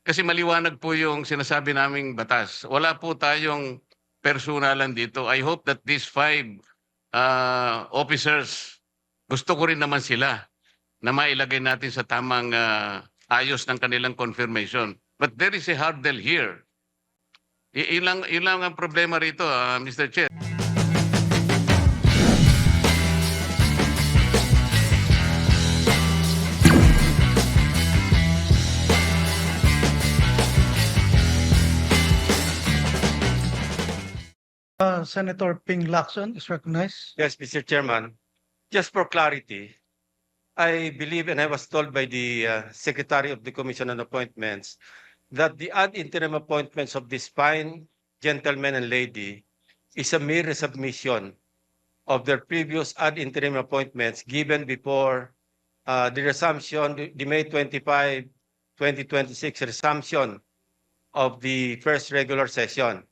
Kasi maliwanag po yung sinasabi naming batas. Wala po tayong personalan dito. I hope that these 5 officers, gusto ko rin naman sila na mailagay natin sa tamang ayos ng kanilang confirmation. But there is a hurdle here. Ilang ang problema rito, Mr. Chair. Senator Ping Lacson is recognized. Yes, Mr. Chairman. Just for clarity, I believe and I was told by the Secretary of the Commission on Appointments that the ad interim appointments of this fine gentleman and lady is a mere resubmission of their previous ad interim appointments given before the resumption, the May 25, 2026 resumption of the first regular session.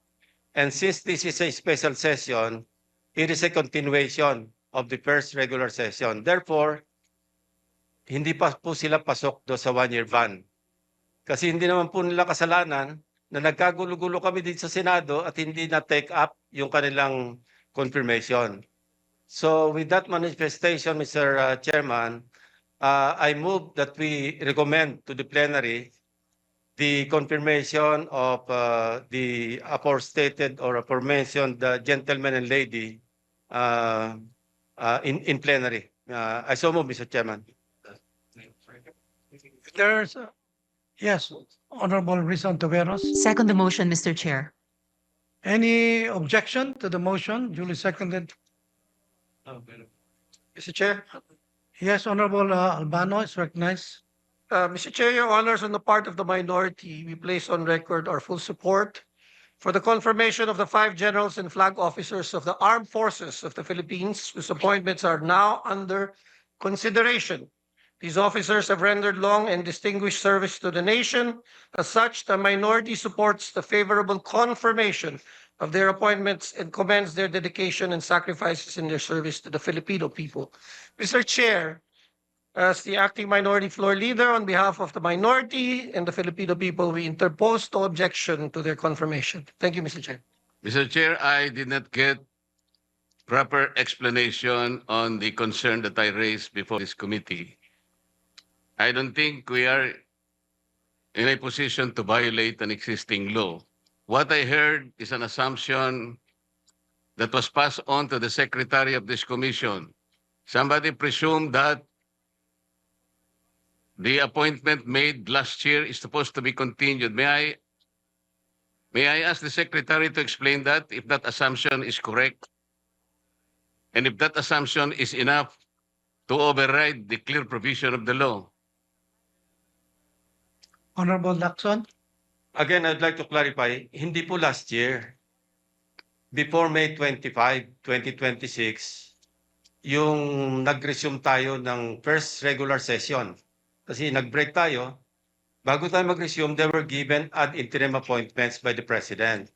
And since this is a special session, it is a continuation of the first regular session. Therefore, hindi pa po sila pasok do sa one-year ban. Kasi hindi naman po nila kasalanan na nagkagulo-gulo kami dito sa Senado at hindi na-take up yung kanilang confirmation. So with that manifestation, Mr. Chairman, I move that we recommend to the plenary the confirmation of the aforestated or aforementioned gentleman and lady in plenary. I so move, Mr. Chairman. There's, yes, Honorable Rizon Taveros. Second the motion, Mr. Chair. Any objection to the motion duly seconded? Mr. Chair, Yes, Honorable Albano is recognized. Mr. Chair, Your Honors, on the part of the minority, we place on record our full support for the confirmation of the 5 generals and flag officers of the Armed Forces of the Philippines, whose appointments are now under consideration. These officers have rendered long and distinguished service to the nation. As such, the minority supports the favorable confirmation of their appointments and commends their dedication and sacrifices in their service to the Filipino people. Mr. Chair, as the acting minority floor leader, on behalf of the minority and the Filipino people, we interpose no objection to their confirmation. Thank you, Mr. Chair. Mr. Chair, I did not get proper explanation on the concern that I raised before this committee. I don't think we are in a position to violate an existing law. What I heard is an assumption that was passed on to the secretary of this commission. Somebody presumed that the appointment made last year is supposed to be continued. May I ask the secretary to explain that, if that assumption is correct? And if that assumption is enough to override the clear provision of the law? Honorable Lacson. Again, I'd like to clarify, hindi po last year. Before May 25, 2026, yung nag-resume tayo ng first regular session. Kasi nag-break tayo. Bago tayo mag-resume, they were given ad interim appointments by the President.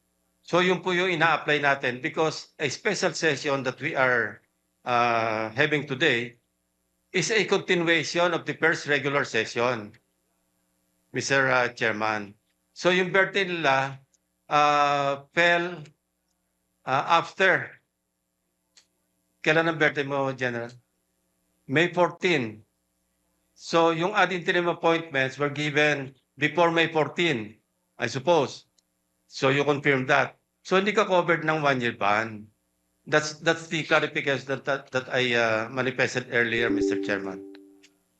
So yun po yung ina-apply natin because a special session that we are having today is a continuation of the first regular session, Mr. Chairman. So yung birthday nila fell after. Kailan ang birthday mo, General? May 14. So yung ad interim appointments were given before May 14, I suppose. So you confirm that. So hindi ka covered ng one-year ban. That's the clarification that I manifested earlier, Mr. Chairman.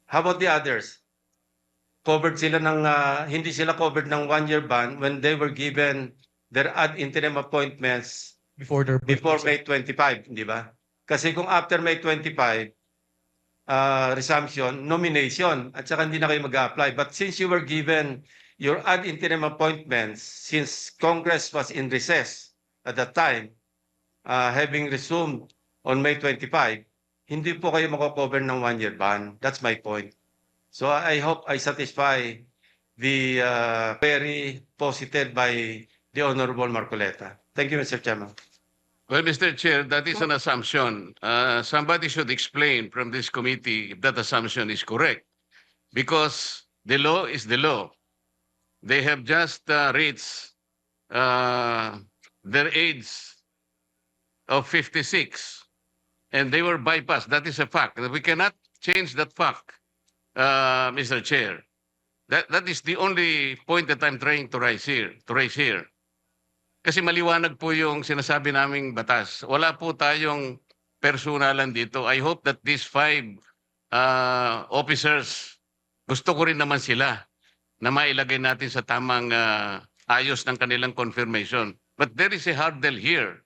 How about the others? Covered sila ng hindi sila covered ng one-year ban when they were given their ad interim appointments before May 25, di ba? Kasi kung after May 25 resumption, nomination, at saka hindi na kayo mag-apply. But since you were given your ad interim appointments, since Congress was in recess at that time, having resumed on May 25, hindi po kayo mako-cover ng one-year ban. That's my point. So I hope I satisfy the query posited by the Honorable Marcoleta. Thank you, Mr. Chairman. Well, Mr. Chair, that is an assumption. Somebody should explain from this committee if that assumption is correct. Because the law is the law. they have just reached their age of 56 and they were bypassed. That is a fact. We cannot change that fact, Mr. Chair. That is the only point that I'm trying to raise here. Kasi maliwanag po yung sinasabi naming batas. Wala po tayong personalan dito. I hope that these 5 officers, gusto ko rin naman sila na mailagay natin sa tamang ayos ng kanilang confirmation. But there is a hurdle here.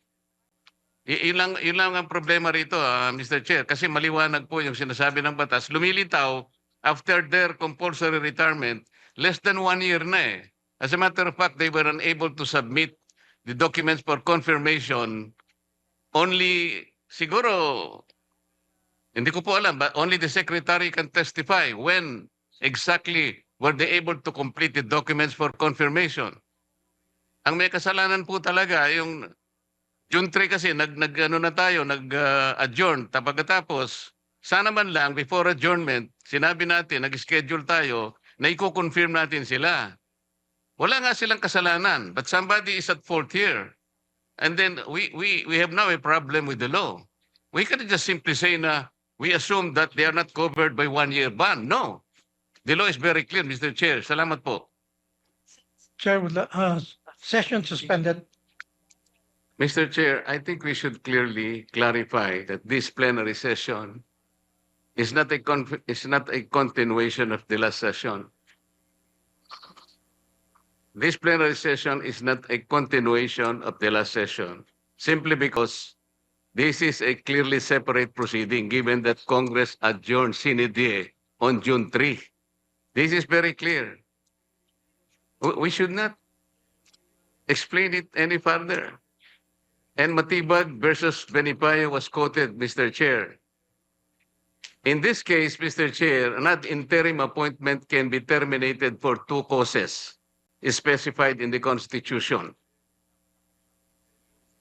Yun lang ang problema rito, Mr. Chair. Kasi maliwanag po yung sinasabi ng batas. Lumilitaw, after their compulsory retirement, less than 1 year na eh. As a matter of fact, they were unable to submit the documents for confirmation. Only, siguro, hindi ko po alam, but only the secretary can testify when exactly were they able to complete the documents for confirmation. Ang may kasalanan po talaga, yung June 3 kasi, nag-adjourn. Pagkatapos, sana man lang, before adjournment, sinabi natin, nag-schedule tayo, na i-confirm natin sila. Wala nga silang kasalanan, but somebody is at fault here. And then we have now a problem with the law. We cannot just simply say na we assume that they are not covered by 1-year ban. No. The law is very clear, Mr. Chair. Salamat po. Chair, session suspended. Mr. Chair, I think we should clearly clarify that this plenary session is not a continuation of the last session. This plenary session is not a continuation of the last session, simply because this is a clearly separate proceeding, given that Congress adjourned sine die on June 3. This is very clear. We should not explain it any further. And Matibag versus Benipayo was quoted, Mr. Chair. In this case, Mr. Chair, an ad interim appointment can be terminated for 2 causes specified in the Constitution.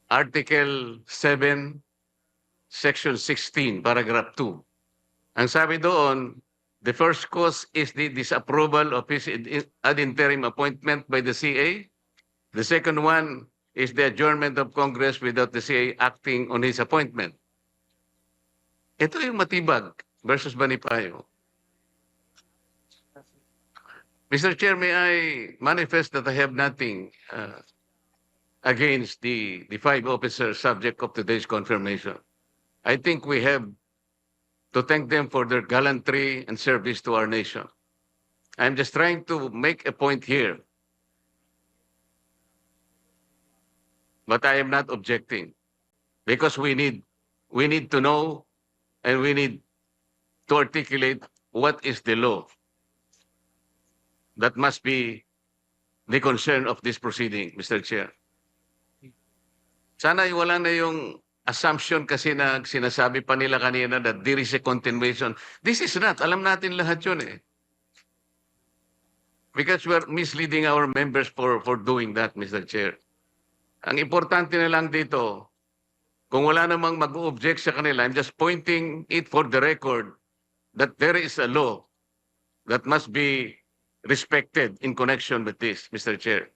Article 7, Section 16, Paragraph 2. Ang sabi doon, the first cause is the disapproval of his ad interim appointment by the CA. The second one is the adjournment of Congress without the CA acting on his appointment. Ito yung Matibag versus Banipayo. Mr. Chair, may I manifest that I have nothing against the 5 officers subject of today's confirmation. I think we have to thank them for their gallantry and service to our nation. I'm just trying to make a point here. But I am not objecting because we need to know and we need to articulate what is the law. That must be the concern of this proceeding, Mr. Chair. Sana wala na yung assumption kasi na sinasabi pa nila kanina that there is a continuation. This is not. Alam natin lahat yun eh. Because we are misleading our members for doing that, Mr. Chair. Ang importante na lang dito, kung wala namang mag-object sa kanila, I'm just pointing it for the record that there is a law that must be respected in connection with this, Mr. Chair.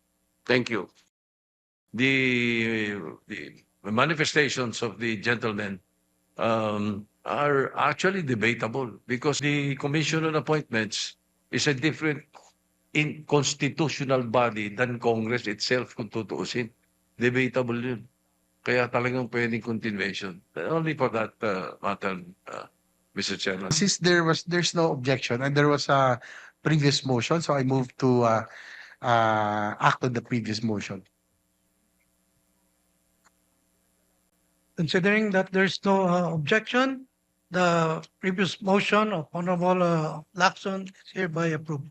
Thank you. The manifestations of the gentlemen are actually debatable because the Commission on Appointments is a different constitutional body than Congress itself kung tutuusin. Debatable yun. Kaya talagang pwedeng continuation. Only for that matter, Mr. Chairman. Since there's no objection and there was a previous motion, so I move to act on the previous motion. Considering that there's no objection, the previous motion of Honorable Lacson is hereby approved.